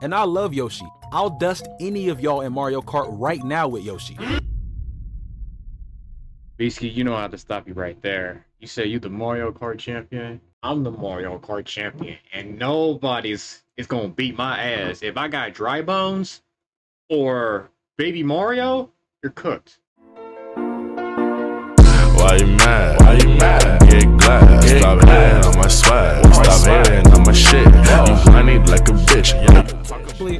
And I love Yoshi. I'll dust any of y'all in Mario Kart right now with Yoshi. Beasky, you know how to stop you right there. You say you the Mario Kart champion? I'm the Mario Kart champion, and nobody's is gonna beat my ass. If I got dry bones or baby Mario, you're cooked. Why you mad? Why you mad? Get glad. Stop hating on my swag. Stop hating on my shit. You honey like a bitch.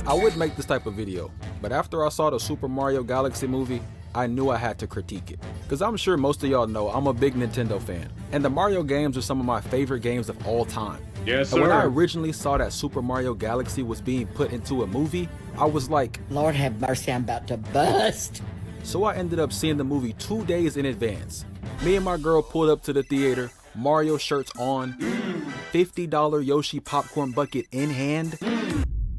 I would make this type of video, but after I saw the Super Mario Galaxy movie, I knew I had to critique it. Cause I'm sure most of y'all know I'm a big Nintendo fan, and the Mario games are some of my favorite games of all time. Yes, sir. And when I originally saw that Super Mario Galaxy was being put into a movie, I was like, Lord have mercy, I'm about to bust. So I ended up seeing the movie 2 days in advance. Me and my girl pulled up to the theater, Mario shirts on, $50 Yoshi popcorn bucket in hand.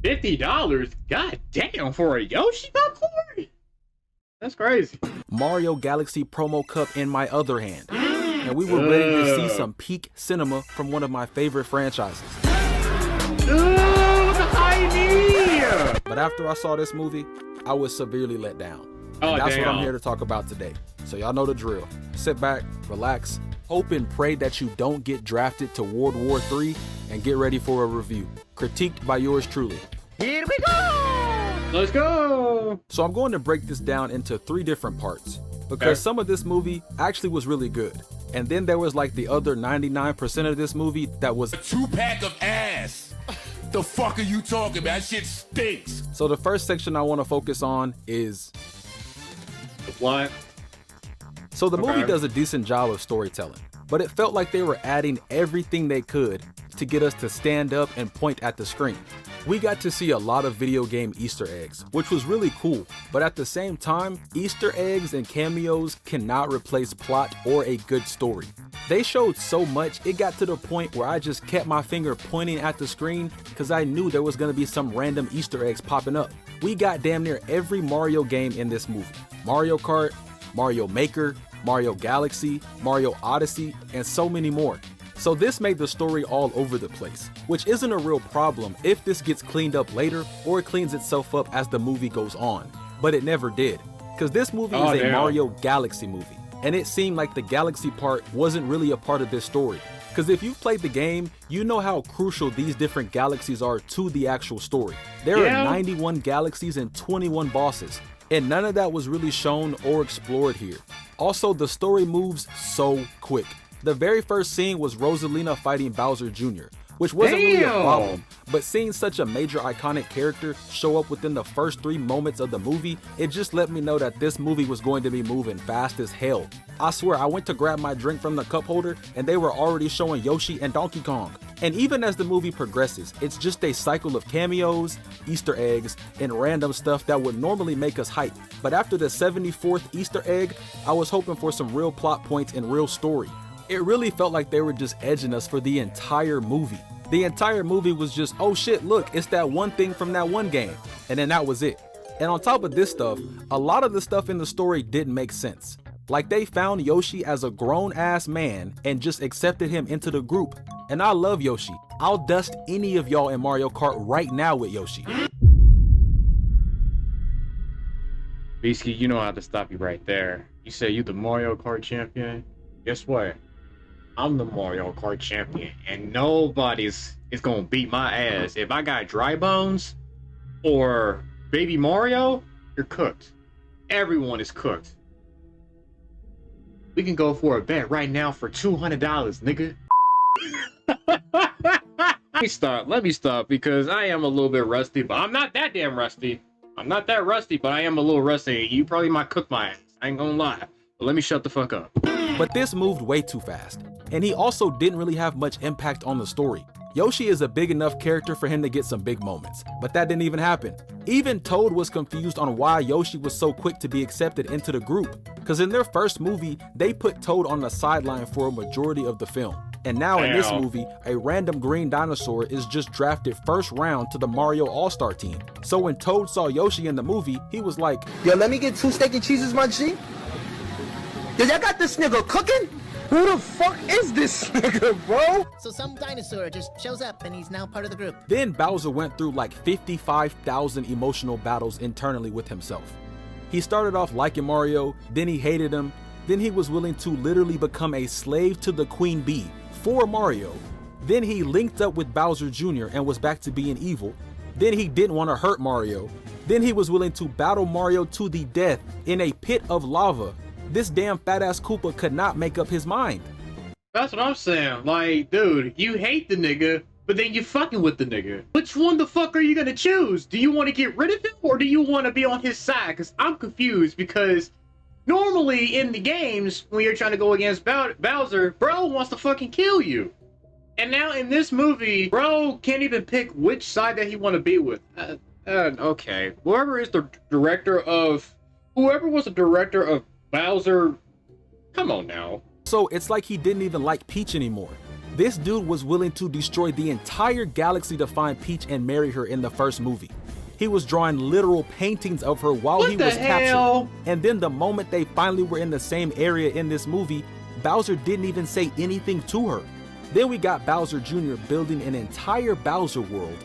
$50? God damn, for a Yoshi popcorn? That's crazy. Mario Galaxy promo cup in my other hand. And we were ready to see some peak cinema from one of my favorite franchises. But after I saw this movie, I was severely let down. And that's what I'm here to talk about today. So y'all know the drill. Sit back, relax, hope and pray that you don't get drafted to World War III, and get ready for a review. Critiqued by yours truly. Here we go! Let's go! So I'm going to break this down into 3 different parts, because some of this movie actually was really good. And then there was like the other 99% of this movie that was a 2-pack of ass. The fuck are you talking about? That shit stinks. So the first section I want to focus on is the plot. So the movie does a decent job of storytelling, but it felt like they were adding everything they could to get us to stand up and point at the screen. We got to see a lot of video game Easter eggs, which was really cool, but at the same time, Easter eggs and cameos cannot replace plot or a good story. They showed so much, it got to the point where I just kept my finger pointing at the screen because I knew there was going to be some random Easter eggs popping up. We got damn near every Mario game in this movie. Mario Kart, Mario Maker, Mario Galaxy, Mario Odyssey, and so many more. So this made the story all over the place, which isn't a real problem if this gets cleaned up later or it cleans itself up as the movie goes on. But it never did, because this movie is a Mario Galaxy movie, and it seemed like the Galaxy part wasn't really a part of this story. Because if you've played the game, you know how crucial these different galaxies are to the actual story. There are 91 galaxies and 21 bosses, and none of that was really shown or explored here. Also, the story moves so quick. The very first scene was Rosalina fighting Bowser Jr., which wasn't really a problem, but seeing such a major iconic character show up within the first 3 moments of the movie, it just let me know that this movie was going to be moving fast as hell. I swear, I went to grab my drink from the cup holder and they were already showing Yoshi and Donkey Kong. And even as the movie progresses, it's just a cycle of cameos, Easter eggs, and random stuff that would normally make us hype. But after the 74th Easter egg, I was hoping for some real plot points and real story. It really felt like they were just edging us for the entire movie. The entire movie was just, oh shit, look, it's that one thing from that one game. And then that was it. And on top of this stuff, a lot of the stuff in the story didn't make sense. Like they found Yoshi as a grown ass man and just accepted him into the group. And I love Yoshi. I'll dust any of y'all in Mario Kart right now with Yoshi. Beasky, you know how to stop you right there. You say you the Mario Kart champion? Guess what? I'm the Mario Kart champion, and nobody's is gonna beat my ass. If I got dry bones or baby Mario, you're cooked. Everyone is cooked. We can go for a bet right now for $200, nigga. Let me stop because I am a little bit rusty, but I'm not that damn rusty. I'm not that rusty, but I am a little rusty. You probably might cook my ass. I ain't gonna lie. But let me shut the fuck up. But this moved way too fast. And he also didn't really have much impact on the story. Yoshi is a big enough character for him to get some big moments, but that didn't even happen. Even Toad was confused on why Yoshi was so quick to be accepted into the group, because in their first movie, they put Toad on the sideline for a majority of the film. And now in this movie, a random green dinosaur is just drafted first round to the Mario All-Star team. So when Toad saw Yoshi in the movie, he was like, yo, let me get 2 steak and cheeses, my G. Yo, y'all got this nigga cooking? Who the fuck is this nigga, bro? So some dinosaur just shows up and he's now part of the group. Then Bowser went through like 55,000 emotional battles internally with himself. He started off liking Mario, then he hated him, then he was willing to literally become a slave to the Queen Bee for Mario. Then he linked up with Bowser Jr. and was back to being evil. Then he didn't want to hurt Mario. Then he was willing to battle Mario to the death in a pit of lava. This damn fat ass Koopa could not make up his mind. That's what I'm saying. Like, dude, you hate the nigga, but then you fucking with the nigga. Which one the fuck are you gonna choose? Do you want to get rid of him or do you want to be on his side? Because I'm confused because normally in the games, when you're trying to go against Bowser, bro wants to fucking kill you. And now in this movie, bro can't even pick which side that he want to be with. Okay. Whoever was the director of Bowser, come on now. So it's like he didn't even like Peach anymore. This dude was willing to destroy the entire galaxy to find Peach and marry her in the first movie. He was drawing literal paintings of her while he was captured. And then the moment they finally were in the same area in this movie, Bowser didn't even say anything to her. Then we got Bowser Jr. building an entire Bowser world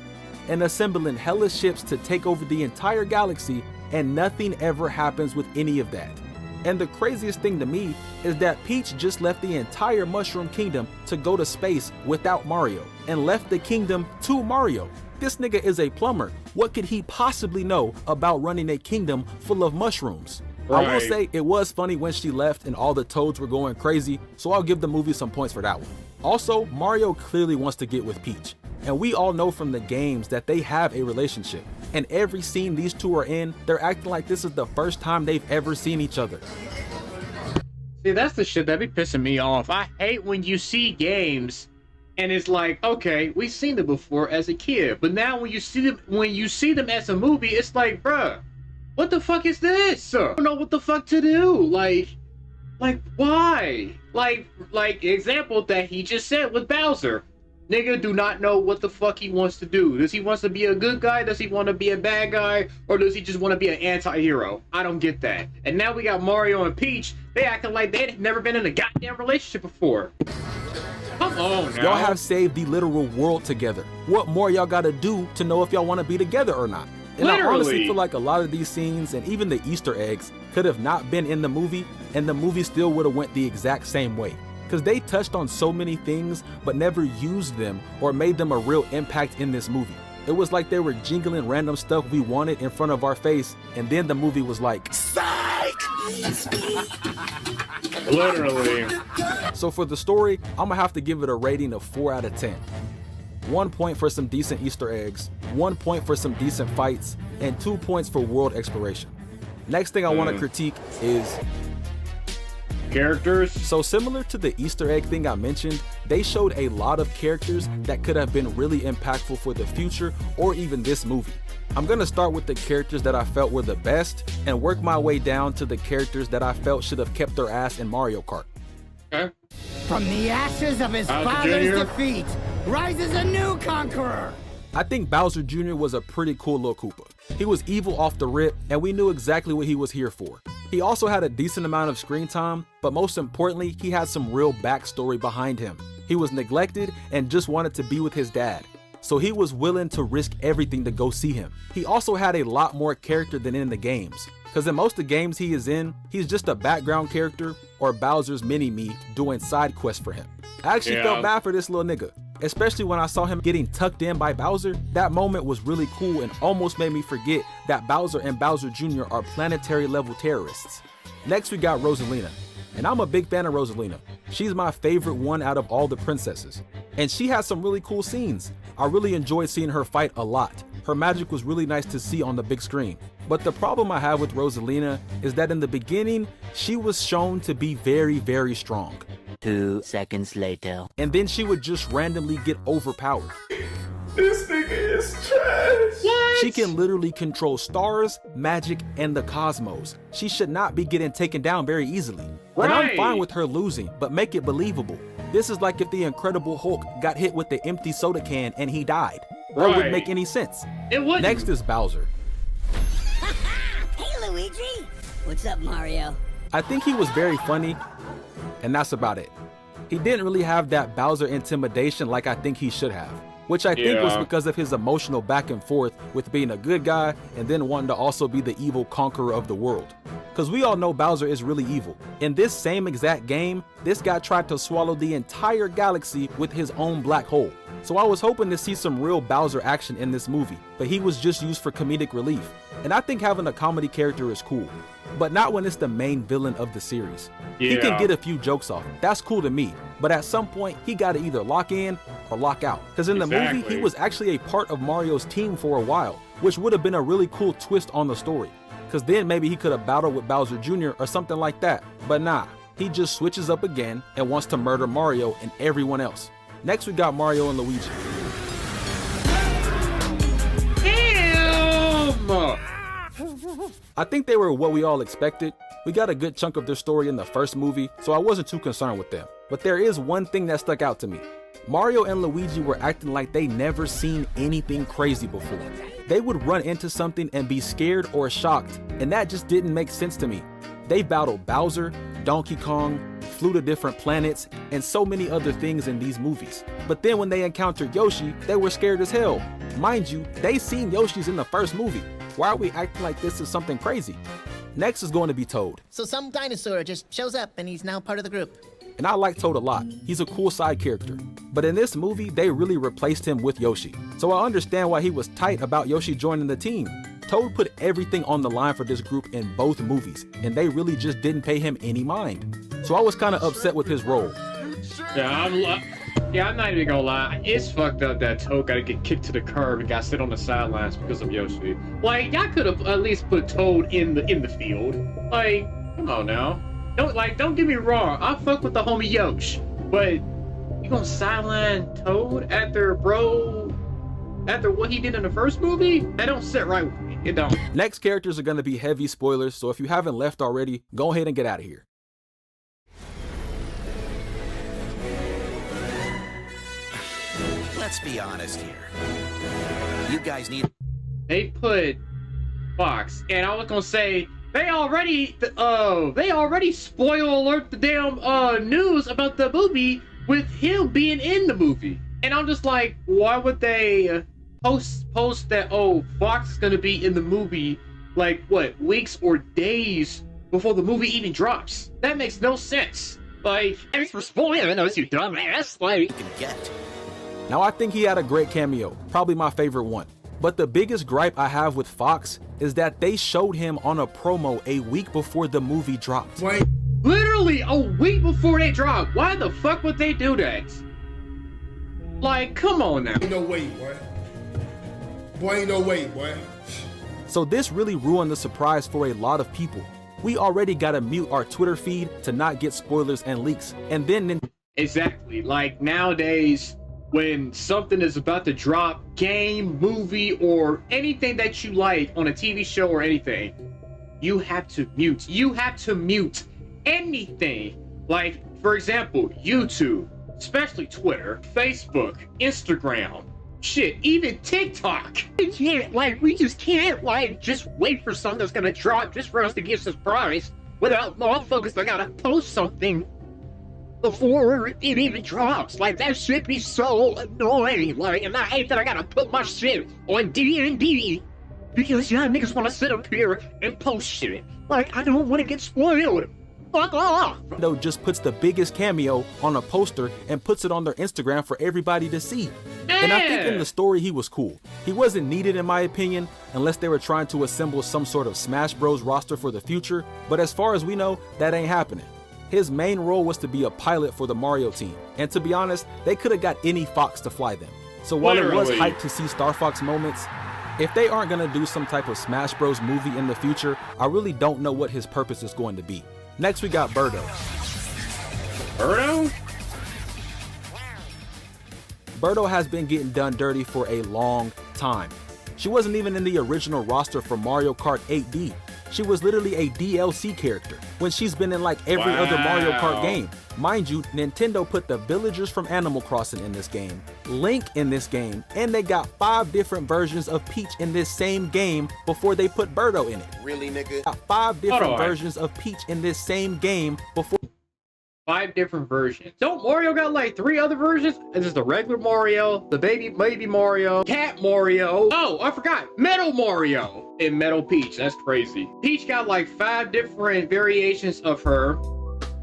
and assembling hella ships to take over the entire galaxy, and nothing ever happens with any of that. And the craziest thing to me is that Peach just left the entire Mushroom Kingdom to go to space without Mario and left the kingdom to Mario. This nigga is a plumber. What could he possibly know about running a kingdom full of mushrooms? Right. I will say it was funny when she left and all the toads were going crazy, so I'll give the movie some points for that one. Also, Mario clearly wants to get with Peach, and we all know from the games that they have a relationship. And every scene these two are in, they're acting like this is the first time they've ever seen each other. See, that's the shit that be pissing me off. I hate when you see games and it's like, okay, we've seen them before as a kid, but now when you see them as a movie, it's like, bruh, what the fuck is this? I don't know what the fuck to do. Like why? Like example that he just said with Bowser. Nigga do not know what the fuck he wants to do. Does he want to be a good guy? Does he want to be a bad guy? Or does he just want to be an anti-hero? I don't get that. And now we got Mario and Peach. They acting like they'd never been in a goddamn relationship before. Come on now. Y'all have saved the literal world together. What more y'all gotta do to know if y'all want to be together or not? And I honestly feel like a lot of these scenes and even the Easter eggs could have not been in the movie, and the movie still would have went the exact same way. Because they touched on so many things but never used them or made them a real impact in this movie. It was like they were jingling random stuff we wanted in front of our face, and then the movie was like, psych! Literally. So for the story, I'm gonna have to give it a rating of 4 out of 10. 1 point for some decent Easter eggs, 1 point for some decent fights, and 2 points for world exploration. Next thing I want to critique is characters. So similar to the Easter egg thing I mentioned, they showed a lot of characters that could have been really impactful for the future or even this movie. I'm gonna start with the characters that I felt were the best and work my way down to the characters that I felt should have kept their ass in Mario Kart. Okay. From the ashes of his father's defeat rises a new conqueror. I think Bowser Jr. was a pretty cool little Koopa. He was evil off the rip, and we knew exactly what he was here for. He also had a decent amount of screen time, but most importantly, he had some real backstory behind him. He was neglected and just wanted to be with his dad, so he was willing to risk everything to go see him. He also had a lot more character than in the games, because in most of the games he is in, he's just a background character or Bowser's mini-me doing side quests for him. I actually felt bad for this little nigga, especially when I saw him getting tucked in by Bowser. That moment was really cool and almost made me forget that Bowser and Bowser Jr. are planetary level terrorists. Next we got Rosalina, and I'm a big fan of Rosalina. She's my favorite one out of all the princesses, and she has some really cool scenes. I really enjoyed seeing her fight a lot. Her magic was really nice to see on the big screen. But the problem I have with Rosalina is that in the beginning, she was shown to be very, very strong. 2 seconds later. And then she would just randomly get overpowered. This nigga is trash. What? She can literally control stars, magic, and the cosmos. She should not be getting taken down very easily. Right. And I'm fine with her losing, but make it believable. This is like if the Incredible Hulk got hit with the empty soda can and he died. That wouldn't make any sense. It wouldn't. Next is Bowser. Hey, Luigi. What's up, Mario? I think he was very funny, and that's about it. He didn't really have that Bowser intimidation like I think he should have, which I think was because of his emotional back and forth with being a good guy and then wanting to also be the evil conqueror of the world. Because we all know Bowser is really evil. In this same exact game, this guy tried to swallow the entire galaxy with his own black hole. So I was hoping to see some real Bowser action in this movie, but he was just used for comedic relief. And I think having a comedy character is cool, but not when it's the main villain of the series. He can get a few jokes off, that's cool to me, but at some point he gotta either lock in or lock out. Because in the movie, he was actually a part of Mario's team for a while, which would have been a really cool twist on the story. Because then maybe he could have battled with Bowser Jr. or something like that, but nah, he just switches up again and wants to murder Mario and everyone else. Next we got Mario and Luigi. I think they were what we all expected. We got a good chunk of their story in the first movie, so I wasn't too concerned with them. But there is one thing that stuck out to me. Mario and Luigi were acting like they never seen anything crazy before. They would run into something and be scared or shocked, and that just didn't make sense to me. They battled Bowser, Donkey Kong, flew to different planets, and so many other things in these movies. But then when they encountered Yoshi, they were scared as hell. Mind you, they seen Yoshi's in the first movie. Why are we acting like this is something crazy? Next is going to be Toad. So some dinosaur just shows up and he's now part of the group. And I like Toad a lot. He's a cool side character. But in this movie, they really replaced him with Yoshi. So I understand why he was tight about Yoshi joining the team. Toad put everything on the line for this group in both movies, and they really just didn't pay him any mind. So I was kind of upset with his role. I'm not even gonna lie. It's fucked up that Toad gotta get kicked to the curb and got sit on the sidelines because of Yoshi. Like, y'all could have at least put Toad in the field. Like, come on now. Don't get me wrong. I fuck with the homie Yosh, but you gonna sideline Toad after what he did in the first movie? That don't sit right with me. It don't. Next characters are gonna be heavy spoilers, so if you haven't left already, go ahead and get out of here. Let's be honest here. You guys need. They put Fox, and I was gonna say they already spoil alert the damn news about the movie with him being in the movie, and I'm just like, why would they post that Fox is gonna be in the movie like what, weeks or days before the movie even drops? That makes no sense. Like, thanks for spoiling those, you dumbass. Like, you can get. Now I think he had a great cameo, probably my favorite one. But the biggest gripe I have with Fox is that they showed him on a promo a week before the movie dropped. Wait, literally a week before they dropped. Why the fuck would they do that? Like, come on now. Ain't no way, boy. Boy, ain't no way, boy. So this really ruined the surprise for a lot of people. We already gotta mute our Twitter feed to not get spoilers and leaks. And then exactly, like nowadays, when something is about to drop, game, movie, or anything that you like on a TV show or anything, you have to mute. You have to mute anything. Like, for example, YouTube, especially Twitter, Facebook, Instagram, shit, even TikTok. We just can't, just wait for something that's gonna drop just for us to get surprised without motherfuckers. I gotta post something before it even drops. Like, that shit be so annoying. Like, and I hate that I gotta put my shit on D&D because y'all niggas wanna sit up here and post shit. Like, I don't wanna get spoiled. Fuck off. Nintendo just puts the biggest cameo on a poster and puts it on their Instagram for everybody to see. And I think in the story he was cool. He wasn't needed in my opinion, unless they were trying to assemble some sort of Smash Bros roster for the future, but as far as we know, that ain't happening. His main role was to be a pilot for the Mario team, and to be honest, they could have got any Fox to fly them. So while it was hype to see Star Fox moments, if they aren't gonna do some type of Smash Bros movie in the future, I really don't know what his purpose is going to be. Next we got Birdo. Birdo? Birdo has been getting done dirty for a long time. She wasn't even in the original roster for Mario Kart 8D. She was literally a DLC character when she's been in like every other Mario Kart game. Mind you, Nintendo put the villagers from Animal Crossing in this game, Link in this game, and they got 5 different versions of Peach in this same game before they put Birdo in it. Really, nigga? Got 5 different versions of Peach in this same game before. 5 different versions. Don't Mario got like 3 other versions? This is the regular Mario, the baby Mario, Cat Mario. Oh, I forgot, Metal Mario and Metal Peach. That's crazy. Peach got like 5 different variations of her.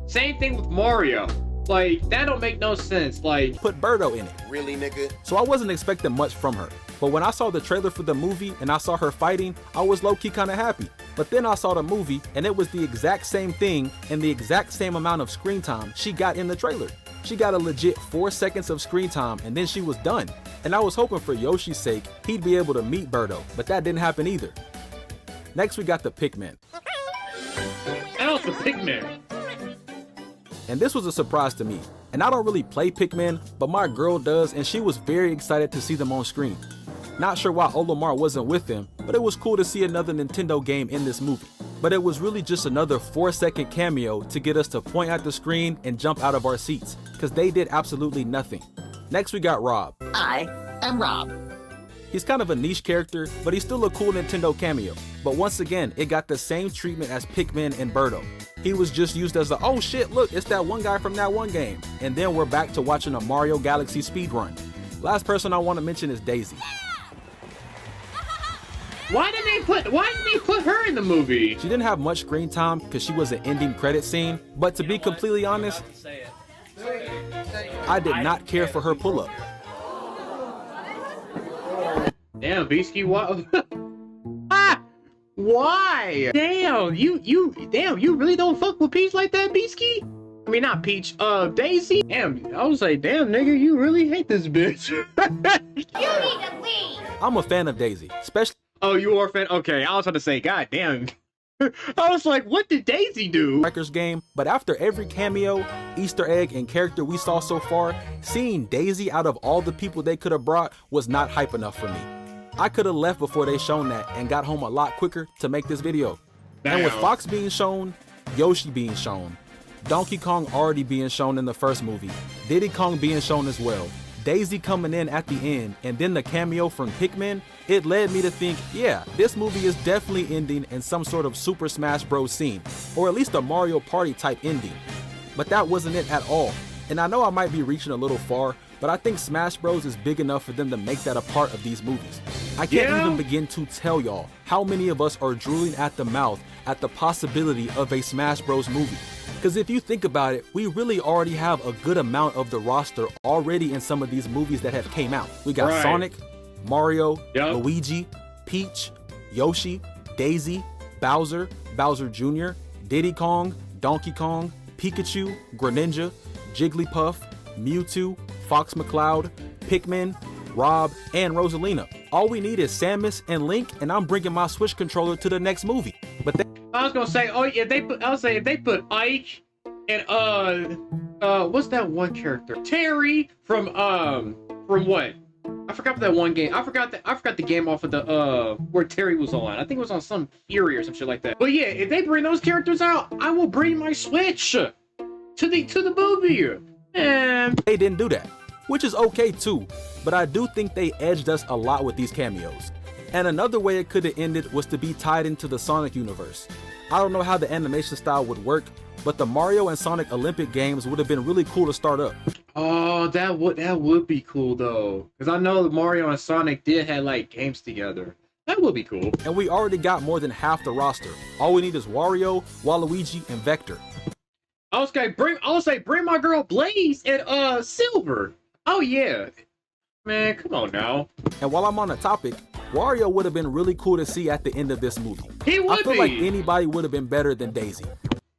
Same thing with Mario. Like, that don't make no sense. Like, put Birdo in it. Really, nigga? So I wasn't expecting much from her. But when I saw the trailer for the movie and I saw her fighting, I was low-key kind of happy. But then I saw the movie and it was the exact same thing and the exact same amount of screen time she got in the trailer. She got a legit 4 seconds of screen time and then she was done. And I was hoping for Yoshi's sake, he'd be able to meet Birdo, but that didn't happen either. Next we got the Pikmin. that was the Pikmin. And this was a surprise to me. And I don't really play Pikmin, but my girl does and she was very excited to see them on screen. Not sure why Olimar wasn't with them, but it was cool to see another Nintendo game in this movie. But it was really just another 4-second cameo to get us to point at the screen and jump out of our seats, cause they did absolutely nothing. Next we got Rob. I am Rob. He's kind of a niche character, but he's still a cool Nintendo cameo. But once again, it got the same treatment as Pikmin and Birdo. He was just used as the, oh shit, look, it's that one guy from that one game. And then we're back to watching a Mario Galaxy speedrun. Last person I want to mention is Daisy. Why didn't they put her in the movie? She didn't have much screen time because she was an ending credit scene, but to be completely honest, I did not care for her pull-up. Damn, Beasky, what? Ah! Why? Damn, you really don't fuck with Peach like that, Beasky? I mean, not Peach, Daisy? Damn, I was like, damn, nigga, you really hate this bitch. You need to leave. I'm a fan of Daisy, especially. Oh, you are a fan? Okay, I was about to say, god damn. I was like, what did Daisy do? Records game, but after every cameo, Easter egg, and character we saw so far, seeing Daisy out of all the people they could have brought was not hype enough for me. I could have left before they shown that and got home a lot quicker to make this video. Damn. And with Fox being shown, Yoshi being shown, Donkey Kong already being shown in the first movie, Diddy Kong being shown as well, Daisy coming in at the end, and then the cameo from Pikmin, it led me to think, yeah, this movie is definitely ending in some sort of Super Smash Bros. Scene, or at least a Mario Party type ending. But that wasn't it at all. And I know I might be reaching a little far, but I think Smash Bros. Is big enough for them to make that a part of these movies. I can't even begin to tell y'all how many of us are drooling at the mouth at the possibility of a Smash Bros. Movie. Because if you think about it, we really already have a good amount of the roster already in some of these movies that have came out. We got Sonic, Mario, Luigi, Peach, Yoshi, Daisy, Bowser, Bowser Jr., Diddy Kong, Donkey Kong, Pikachu, Greninja, Jigglypuff, Mewtwo, Fox McCloud, Pikmin, Rob, and Rosalina. All we need is Samus and Link, and I'm bringing my Switch controller to the next movie. But I was gonna say, oh yeah, if they put Ike and what's that one character? Terry from what? I forgot that one game. I forgot the game off of the where Terry was on. I think it was on some Fury or some shit like that. But yeah, if they bring those characters out, I will bring my Switch to the movie. And they didn't do that, which is okay too, but I do think they edged us a lot with these cameos. And another way it could have ended was to be tied into the Sonic universe. I don't know how the animation style would work, but the Mario and Sonic Olympic games would have been really cool to start up. Oh, that would be cool though, because I know that Mario and Sonic did have like games together. That would be cool. And we already got more than half the roster. All we need is Wario, Waluigi, and Vector. I was say bring my girl Blaze and Silver. Oh yeah, man, come on now. And while I'm on the topic, Wario would have been really cool to see at the end of this movie. He would I feel like anybody would have been better than Daisy.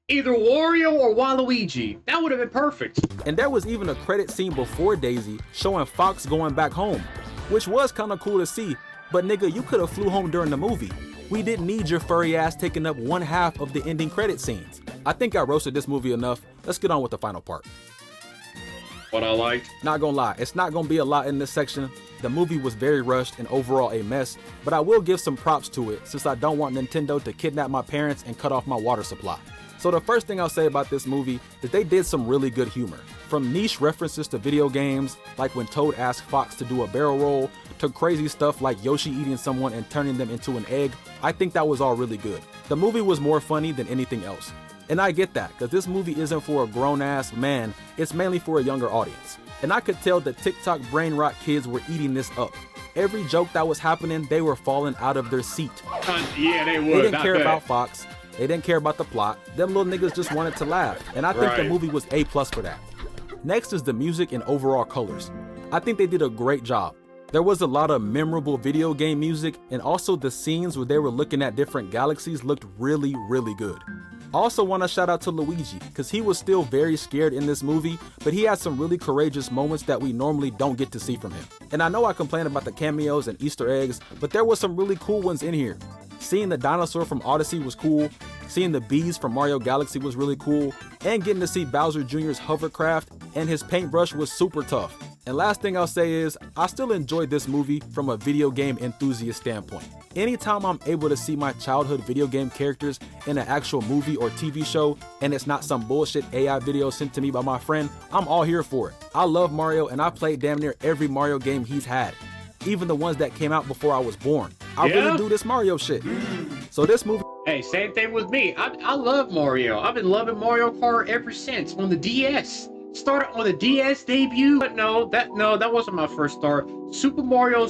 Either Wario or Waluigi. That would have been perfect. And there was even a credit scene before Daisy showing Fox going back home, which was kind of cool to see, but nigga, you could have flew home during the movie. We didn't need your furry ass taking up one half of the ending credit scenes. I think I roasted this movie enough. Let's get on with the final part. What I liked? Not gonna lie, it's not gonna be a lot in this section. The movie was very rushed and overall a mess, but I will give some props to it since I don't want Nintendo to kidnap my parents and cut off my water supply. So the first thing I'll say about this movie is they did some really good humor. From niche references to video games, like when Toad asked Fox to do a barrel roll, to crazy stuff like Yoshi eating someone and turning them into an egg, I think that was all really good. The movie was more funny than anything else. And I get that, because this movie isn't for a grown-ass man, it's mainly for a younger audience. And I could tell the TikTok brain rot kids were eating this up. Every joke that was happening, they were falling out of their seat. Yeah, they would. They didn't care about Fox. They didn't care about the plot. Them little niggas just wanted to laugh. And I think the movie was A+ for that. Next is the music and overall colors. I think they did a great job. There was a lot of memorable video game music, and also the scenes where they were looking at different galaxies looked really, really good. I also want to shout out to Luigi, because he was still very scared in this movie, but he had some really courageous moments that we normally don't get to see from him. And I know I complain about the cameos and Easter eggs, but there was some really cool ones in here. Seeing the dinosaur from Odyssey was cool, seeing the bees from Mario Galaxy was really cool, and getting to see Bowser Jr.'s hovercraft and his paintbrush was super tough. And last thing I'll say is, I still enjoyed this movie from a video game enthusiast standpoint. Anytime I'm able to see my childhood video game characters in an actual movie or TV show, and it's not some bullshit AI video sent to me by my friend, I'm all here for it. I love Mario, and I played damn near every Mario game he's had. Even the ones that came out before I was born. I really do this Mario shit. So this movie... Hey, same thing with me. I love Mario. I've been loving Mario Kart ever since on the DS. Started on the DS debut, but no, that wasn't my first start. Super Mario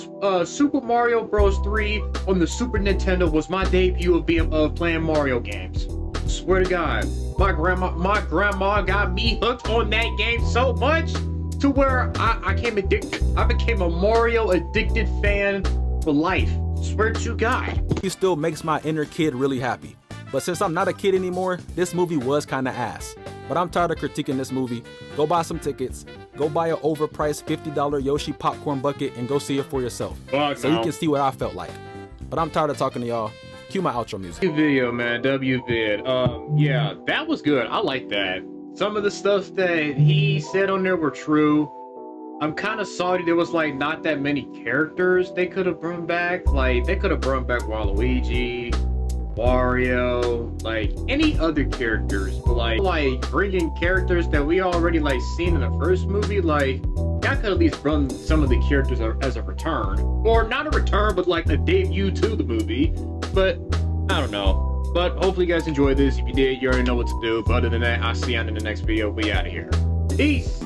Bros. 3 on the Super Nintendo was my debut of playing Mario games. Swear to God, my grandma got me hooked on that game so much to where I became addicted. I became a Mario addicted fan for life. Swear to God. He still makes my inner kid really happy. But since I'm not a kid anymore, this movie was kinda ass. But I'm tired of critiquing this movie. Go buy some tickets, go buy an overpriced $50 Yoshi popcorn bucket, and go see it for yourself. You can see what I felt like. But I'm tired of talking to y'all. Cue my outro music. Video, man, WVid. Yeah, that was good. I like that. Some of the stuff that he said on there were true. I'm kind of sorry there was like not that many characters they could have brought back. Like they could have brought back Waluigi, Wario, like any other characters, but like bringing characters that we already like seen in the first movie, like I could at least run some of the characters as a return, or not a return, but like a debut to the movie. But I don't know. But hopefully you guys enjoyed this. If you did, you already know what to do. But other than that, I'll see you in the next video. We out of here. Peace.